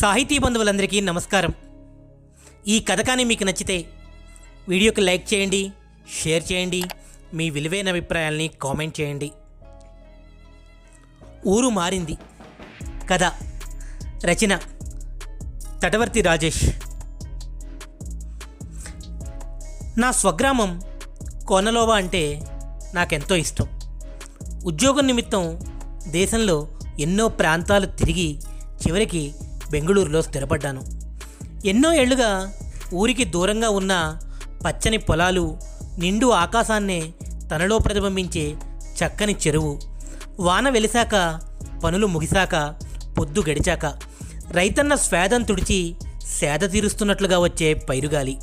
సాహితీ బంధువులందరికీ నమస్కారం. ఈ కథ కానీ మీకు నచ్చితే వీడియోకి లైక్ చేయండి, షేర్ చేయండి, మీ విలువైన అభిప్రాయాల్ని కామెంట్ చేయండి. ఊరు మారింది. కథ రచన తటవర్తి రాజేష్. నా స్వగ్రామం కోనలోవా అంటే నాకెంతో ఇష్టం. ఉద్యోగం నిమిత్తం దేశంలో ఎన్నో ప్రాంతాలు తిరిగి చివరికి బెంగళూరులో స్థిరపడ్డాను. ఎన్నో ఏళ్లుగా ఊరికి దూరంగా ఉన్న పచ్చని పొలాలు, నిండు ఆకాశాన్నే తనలో ప్రతిబింబించే చక్కని చెరువు, వాన వెలిశాక, పనులు ముగిశాక, పొద్దు గడిచాక రైతన్న స్వేదం తుడిచి సేద తీరుస్తున్నట్లుగా వచ్చే పైరుగాలి,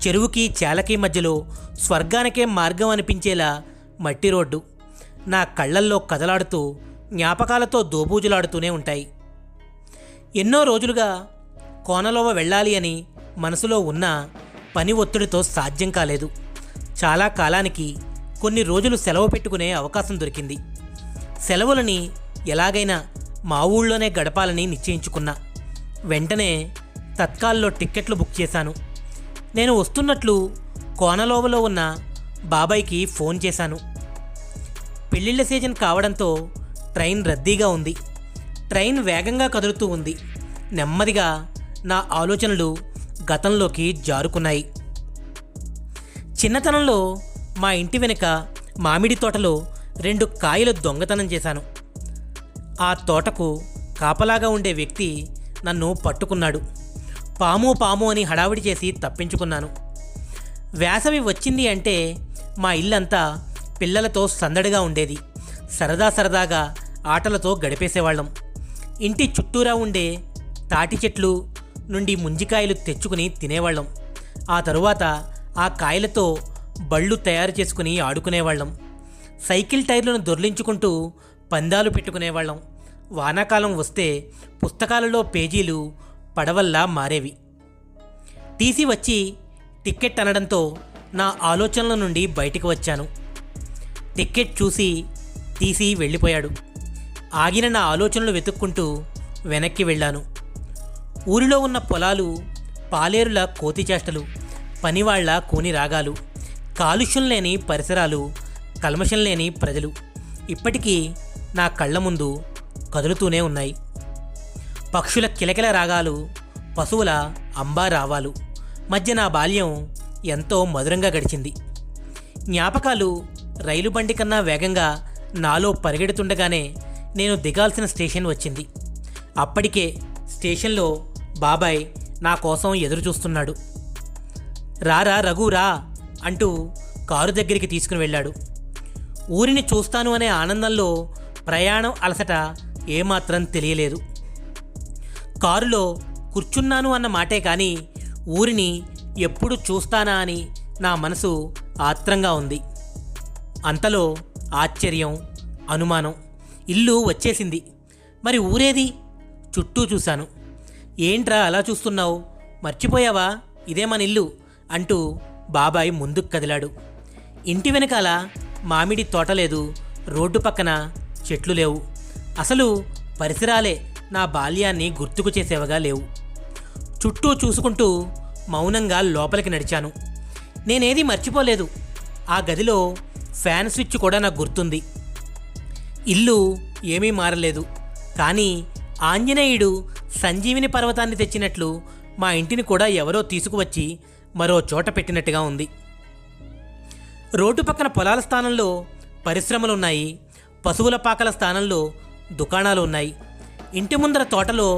చెరువుకి చేలకి మధ్యలో స్వర్గానికే మార్గం అనిపించేలా మట్టి రోడ్డు నా కళ్ళల్లో కదలాడుతూ జ్ఞాపకాలతో దోబూజులాడుతూనే ఉంటాయి. ఎన్నో రోజులుగా కోనలోవ వెళ్ళాలి అని మనసులో ఉన్న పని ఒత్తిడితో సాధ్యం కాలేదు. చాలా కాలానికి కొన్ని రోజులు సెలవు పెట్టుకునే అవకాశం దొరికింది. సెలవులని ఎలాగైనా మా ఊళ్ళోనే గడపాలని నిశ్చయించుకున్నా. వెంటనే తత్కాల్లో టిక్కెట్లు బుక్ చేశాను. నేను వస్తున్నట్లు కోనలోవలో ఉన్న బాబాయ్కి ఫోన్ చేశాను. పెళ్ళిళ్ళ సీజన్ కావడంతో ట్రైన్ రద్దీగా ఉంది. ట్రైన్ వేగంగా కదులుతూ ఉంది. నెమ్మదిగా నా ఆలోచనలు గతంలోకి జారుకున్నాయి. చిన్నతనంలో మా ఇంటి వెనుక మామిడి తోటలో 2 కాయలు దొంగతనం చేశాను. ఆ తోటకు కాపలాగా ఉండే వ్యక్తి నన్ను పట్టుకున్నాడు. పాము పాము అని హడావిడి చేసి తప్పించుకున్నాను. వేసవి వచ్చింది అంటే మా ఇల్లంతా పిల్లలతో సందడిగా ఉండేది. సరదాగా ఆటలతో గడిపేసేవాళ్ళం. ఇంటి చుట్టూరా ఉండే తాటి చెట్లు నుండి ముంజికాయలు తెచ్చుకుని తినేవాళ్ళం. ఆ తరువాత ఆ కాయలతో బళ్ళు తయారు చేసుకుని ఆడుకునేవాళ్ళం. సైకిల్ టైర్లను దొర్లించుకుంటూ పందాలు పెట్టుకునేవాళ్ళం. వానాకాలం వస్తే పుస్తకాలలో పేజీలు పడవల్లా మారేవి. టీసీ వచ్చి టిక్కెట్ అనడంతో నా ఆలోచనల నుండి బయటికి వచ్చాను. టిక్కెట్ చూసి టీసీ వెళ్ళిపోయాడు. ఆగిన నా ఆలోచనలు వెతుక్కుంటూ వెనక్కి వెళ్ళాను. ఊరిలో ఉన్న పొలాలు, పాలేరుల కోతి చేష్టలు, పనివాళ్ల కూని రాగాలు, కాలుష్యం లేని పరిసరాలు, కల్మషం లేని ప్రజలు ఇప్పటికీ నా కళ్ళ ముందు కదులుతూనే ఉన్నాయి. పక్షుల కిలకిల రాగాలు, పశువుల అంబారావాలు మధ్య నా బాల్యం ఎంతో మధురంగా గడిచింది. జ్ఞాపకాలు రైలు బండి కన్నా వేగంగా నాలో పరిగెడుతుండగానే నేను దిగాల్సిన స్టేషన్ వచ్చింది. అప్పటికే స్టేషన్లో బాబాయ్ నా కోసం ఎదురు చూస్తున్నాడు. రారా రఘురా అంటూ కారు దగ్గరికి తీసుకుని వెళ్ళాడు. ఊరిని చూస్తాను అనే ఆనందంలో ప్రయాణం అలసట ఏమాత్రం తెలియలేదు. కారులో కూర్చున్నాను అన్న మాటే కానీ ఊరిని ఎప్పుడు చూస్తానా అని నా మనసు ఆత్రంగా ఉంది. అంతలో ఆశ్చర్యం, అనుమానం. ఇల్లు వచ్చేసింది. మరి ఊరేది? చుట్టూ చూశాను. ఏంట్రా అలా చూస్తున్నావు? మర్చిపోయావా? ఇదే మన ఇల్లు అంటూ బాబాయ్ ముందుకు కదిలాడు. ఇంటి వెనకాల మామిడి తోట లేదు, రోడ్డు పక్కన చెట్లు లేవు. అసలు పరిసరాలే నా బాల్యాన్ని గుర్తుకు చేసేవగా లేవు. చుట్టూ చూసుకుంటూ మౌనంగా లోపలికి నడిచాను. నేనేది మర్చిపోలేదు. ఆ గదిలో ఫ్యాన్ స్విచ్ కూడా నాకు గుర్తుంది. ఇల్లు ఏమీ మారలేదు. కానీ ఆంజనేయుడు సంజీవిని పర్వతాన్ని తెచ్చినట్లు మా ఇంటిని కూడా ఎవరో తీసుకువచ్చి మరో చోట పెట్టినట్టుగా ఉంది. రోడ్డు పక్కన పొలాల స్థానంలో పరిశ్రమలున్నాయి. పశువుల పాకల స్థానంలో దుకాణాలు ఉన్నాయి. ఇంటి ముందర తోటలో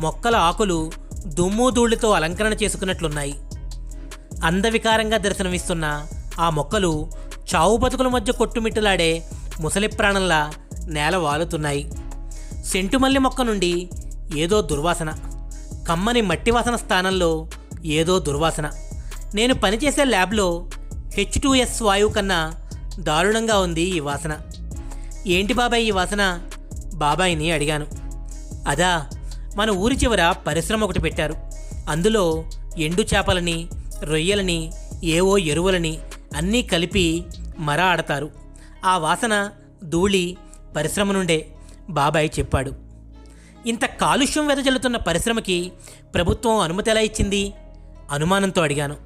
మొక్కల ఆకులు దుమ్ము ధూళితో అలంకరణ చేసుకున్నట్లున్నాయి. అందవికారంగా దర్శనమిస్తున్న ఆ మొక్కలు చావు బతుకుల మధ్య కొట్టుమిట్టులాడే ముసలి ప్రాణంలా నేల వాలుతున్నాయి. సెంటుమల్లి మొక్క నుండి ఏదో దుర్వాసన, కమ్మని మట్టి వాసన స్థానంలో ఏదో దుర్వాసన. నేను పనిచేసే ల్యాబ్లో H2S వాయువు కన్నా దారుణంగా ఉంది ఈ వాసన. ఏంటి బాబాయ్ ఈ వాసన? బాబాయిని అడిగాను. అదా, మన ఊరి చివర పరిశ్రమ ఒకటి పెట్టారు. అందులో ఎండు చేపలని, రొయ్యలని, ఏవో ఎరువులని అన్నీ కలిపి మర ఆడతారు. ఆ వాసన, ధూళి పరిశ్రమ నుండే బాబాయ్ చెప్పాడు. ఇంత కాలుష్యం వెదజల్లుతున్న పరిశ్రమకి ప్రభుత్వం అనుమతి ఎలా ఇచ్చింది? అనుమానంతో అడిగాను.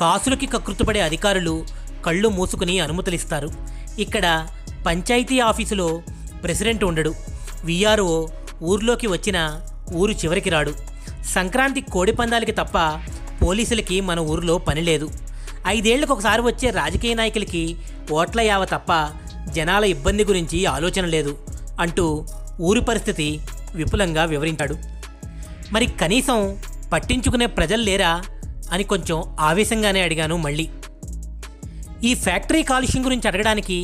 కాసులకి కకృతుపడే అధికారులు కళ్ళు మూసుకుని అనుమతులిస్తారు. ఇక్కడ పంచాయతీ ఆఫీసులో ప్రెసిడెంట్ ఉండడు. విఆర్ఓ ఊర్లోకి వచ్చిన ఊరు చివరికి రాడు. సంక్రాంతి కోడి పందాలకి తప్ప పోలీసులకి మన ఊరిలో పని లేదు. 5 ఏళ్లకు ఒకసారి వచ్చే రాజకీయ నాయకులకి ఓట్ల యావ తప్ప జనాల ఇబ్బంది గురించి ఆలోచన లేదు అంటూ ఊరి పరిస్థితి విపులంగా వివరించాడు. మరి కనీసం పట్టించుకునే ప్రజలు లేరా అని కొంచెం ఆవేశంగానే అడిగాను మళ్ళీ. ఈ ఫ్యాక్టరీ కాలుష్యం గురించి అడగడానికి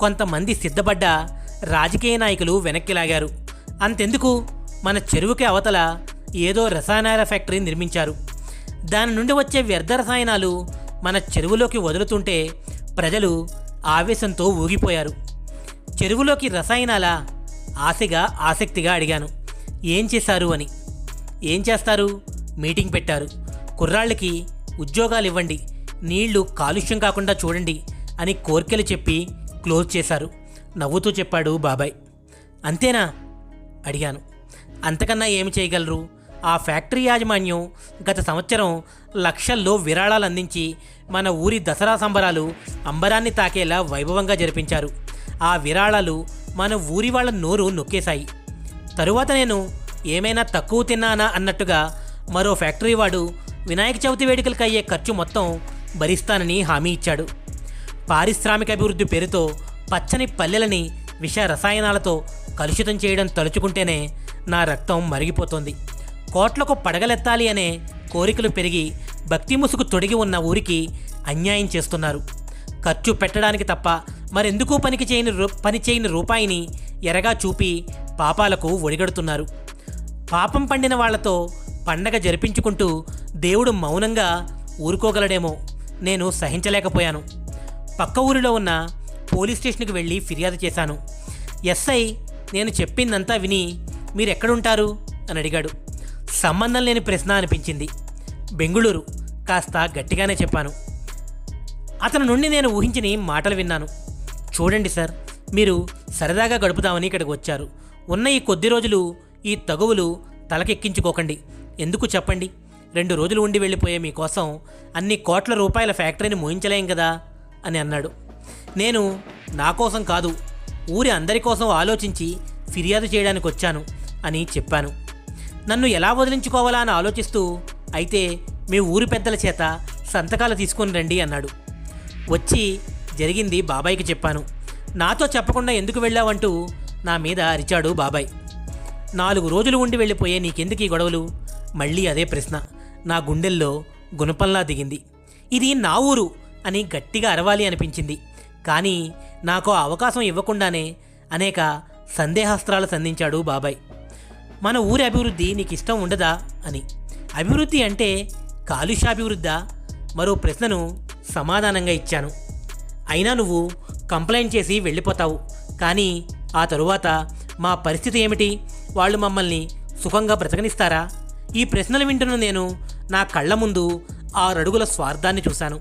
కొంతమంది సిద్ధపడ్డ రాజకీయ నాయకులు వెనక్కి లాగారు. అంతెందుకు, మన చెరువుకి అవతల ఏదో రసాయనాల ఫ్యాక్టరీ నిర్మించారు. దాని నుండి వచ్చే వ్యర్థ రసాయనాలు మన చెరువులోకి వదులుతుంటే ప్రజలు ఆవేశంతో ఊగిపోయారు. చెరువులోకి రసాయనాల ఆసక్తిగా అడిగాను. ఏం చేశారు అని. ఏం చేస్తారు? మీటింగ్ పెట్టారు. కుర్రాళ్ళకి ఉద్యోగాలు ఇవ్వండి, నీళ్లు కాలుష్యం కాకుండా చూడండి అని కోర్కెలు చెప్పి క్లోజ్ చేశారు. నవ్వుతూ చెప్పాడు బాబాయ్. అంతేనా అడిగాను. అంతకన్నా ఏమి చేయగలరు? ఆ ఫ్యాక్టరీ యాజమాన్యం గత సంవత్సరం లక్షల్లో విరాళాలు అందించి మన ఊరి దసరా సంబరాలు అంబరాన్ని తాకేలా వైభవంగా జరిపించారు. ఆ విరాళాలు మన ఊరి వాళ్ళ నోరు నొక్కేశాయి. తరువాత నేను ఏమైనా తక్కువ తిన్నానా అన్నట్టుగా మరో ఫ్యాక్టరీ వాడు వినాయక చవితి వేడుకలకు అయ్యే ఖర్చు మొత్తం భరిస్తానని హామీ ఇచ్చాడు. పారిశ్రామిక అభివృద్ధి పేరుతో పచ్చని పల్లెలని విష రసాయనాలతో కలుషితం చేయడం తలుచుకుంటేనే నా రక్తం మరిగిపోతోంది. కోట్లకు పడగలెత్తాలి అనే కోరికలు పెరిగి భక్తి ముసుగు తొడిగి ఉన్న ఊరికి అన్యాయం చేస్తున్నారు. ఖర్చు పెట్టడానికి తప్ప మరెందుకు పని చేయని రూపాయిని ఎరగా చూపి పాపాలకు ఒడిగడుతున్నారు. పాపం పండిన వాళ్లతో పండగ జరిపించుకుంటూ దేవుడు మౌనంగా ఊరుకోగలడేమో నేను సహించలేకపోయాను. పక్క ఊరిలో ఉన్న పోలీస్ స్టేషన్కి వెళ్ళి ఫిర్యాదు చేశాను. ఎస్ఐ నేను చెప్పిందంతా విని మీరెక్కడుంటారు అని అడిగాడు. సంబంధం లేని ప్రశ్న అనిపించింది. బెంగుళూరు కాస్త గట్టిగానే చెప్పాను. అతని నుండి నేను ఊహించని మాటలు విన్నాను. చూడండి సార్, మీరు సరదాగా గడుపుదామని ఇక్కడికి వచ్చారు. ఉన్న ఈ కొద్ది రోజులు ఈ తగువులు తలకెక్కించుకోకండి. ఎందుకు చెప్పండి? 2 రోజులు ఉండి వెళ్ళిపోయే మీకోసం అన్ని కోట్ల రూపాయల ఫ్యాక్టరీని మోయించలేం కదా అని అన్నాడు. నేను నా కోసం కాదు, ఊరి అందరి కోసం ఆలోచించి ఫిర్యాదు చేయడానికి వచ్చాను అని చెప్పాను. నన్ను ఎలా వదిలించుకోవాలా అని ఆలోచిస్తూ, అయితే మీ ఊరి పెద్దల చేత సంతకాలు తీసుకొని రండి అన్నాడు. వచ్చి జరిగింది బాబాయ్కి చెప్పాను. నాతో చెప్పకుండా ఎందుకు వెళ్ళావంటూ నా మీద అరిచాడు బాబాయ్. 4 రోజులు ఉండి వెళ్ళిపోయే నీకెందుకు ఈ గొడవలు? మళ్ళీ అదే ప్రశ్న నా గుండెల్లో గుణపంలా దిగింది. ఇది నా ఊరు అని గట్టిగా అరవాలి అనిపించింది. కానీ నాకు అవకాశం ఇవ్వకుండానే అనేక సందేహాస్త్రాలు సంధించాడు బాబాయ్. మన ఊరి అభివృద్ధి నీకు ఇష్టం ఉండదా అని. అభివృద్ధి అంటే కాలుష్యాభివృద్ధా? మరో ప్రశ్నను సమాధానంగా ఇచ్చాను. అయినా నువ్వు కంప్లైంట్ చేసి వెళ్ళిపోతావు, కానీ ఆ తరువాత మా పరిస్థితి ఏమిటి? వాళ్ళు మమ్మల్ని సుఖంగా బ్రతకనిస్తారా? ఈ ప్రశ్నలు వింటున్న నేను నా కళ్ళ ముందు 6 అడుగుల స్వార్థాన్ని చూశాను.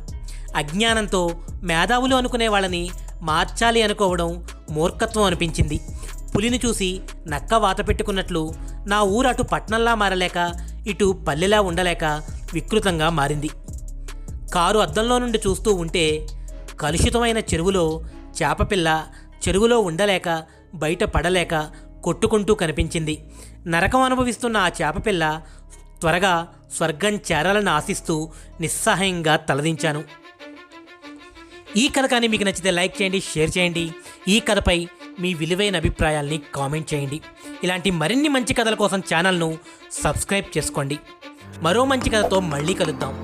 అజ్ఞానంతో మేధావులు అనుకునే వాళ్ళని మార్చాలి అనుకోవడం మూర్ఖత్వం అనిపించింది. పులిని చూసి నక్క వాత పెట్టుకున్నట్లు నా ఊరు అటు పట్నంలా మారలేక ఇటు పల్లెలా ఉండలేక వికృతంగా మారింది. కారు అద్దంలో నుండి చూస్తూ ఉంటే కలుషితమైన చెరువులో చేపపిల్ల చెరువులో ఉండలేక బయట పడలేక కొట్టుకుంటూ కనిపించింది. నరకం అనుభవిస్తున్న ఆ చేపపిల్ల త్వరగా స్వర్గం చేరాలని ఆశిస్తూ నిస్సహాయంగా తలదించాను. ఈ కథ కానీ మీకు నచ్చితే లైక్ చేయండి, షేర్ చేయండి. ఈ కథపై మీ విలువైన అభిప్రాయాల్ని కామెంట్ చేయండి. ఇలాంటి మరిన్ని మంచి కథల కోసం ఛానల్ను సబ్స్క్రైబ్ చేసుకోండి. మరో మంచి కథతో మళ్ళీ కలుద్దాం.